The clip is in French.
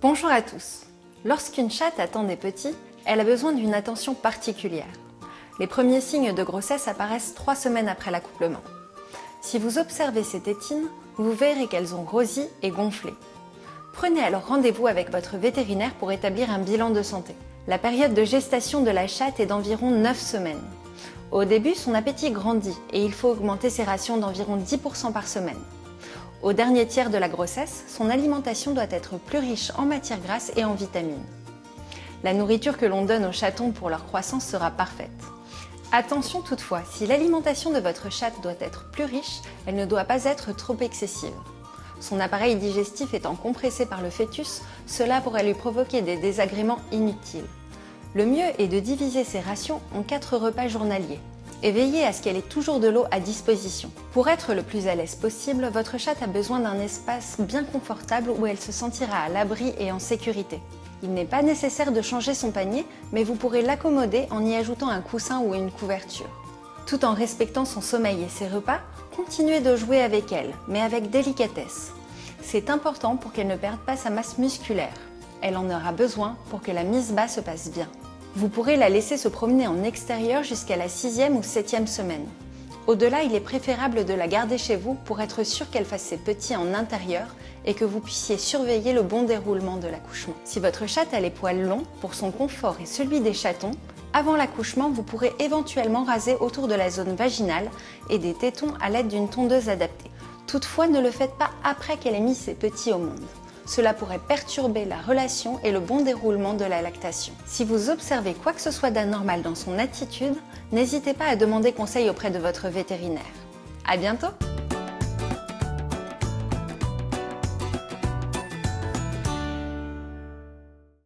Bonjour à tous. Lorsqu'une chatte attend des petits, elle a besoin d'une attention particulière. Les premiers signes de grossesse apparaissent 3 semaines après l'accouplement. Si vous observez ces tétines, vous verrez qu'elles ont grossi et gonflé. Prenez alors rendez-vous avec votre vétérinaire pour établir un bilan de santé. La période de gestation de la chatte est d'environ 9 semaines. Au début, son appétit grandit et il faut augmenter ses rations d'environ 10% par semaine. Au dernier tiers de la grossesse, son alimentation doit être plus riche en matières grasses et en vitamines. La nourriture que l'on donne aux chatons pour leur croissance sera parfaite. Attention toutefois, si l'alimentation de votre chatte doit être plus riche, elle ne doit pas être trop excessive. Son appareil digestif étant compressé par le fœtus, cela pourrait lui provoquer des désagréments inutiles. Le mieux est de diviser ses rations en 4 repas journaliers et veillez à ce qu'elle ait toujours de l'eau à disposition. Pour être le plus à l'aise possible, votre chatte a besoin d'un espace bien confortable où elle se sentira à l'abri et en sécurité. Il n'est pas nécessaire de changer son panier, mais vous pourrez l'accommoder en y ajoutant un coussin ou une couverture. Tout en respectant son sommeil et ses repas, continuez de jouer avec elle, mais avec délicatesse. C'est important pour qu'elle ne perde pas sa masse musculaire. Elle en aura besoin pour que la mise bas se passe bien. Vous pourrez la laisser se promener en extérieur jusqu'à la 6e ou 7e semaine. Au-delà, il est préférable de la garder chez vous pour être sûr qu'elle fasse ses petits en intérieur et que vous puissiez surveiller le bon déroulement de l'accouchement. Si votre chatte a les poils longs, pour son confort et celui des chatons, avant l'accouchement, vous pourrez éventuellement raser autour de la zone vaginale et des tétons à l'aide d'une tondeuse adaptée. Toutefois, ne le faites pas après qu'elle ait mis ses petits au monde. Cela pourrait perturber la relation et le bon déroulement de la lactation. Si vous observez quoi que ce soit d'anormal dans son attitude, n'hésitez pas à demander conseil auprès de votre vétérinaire. À bientôt!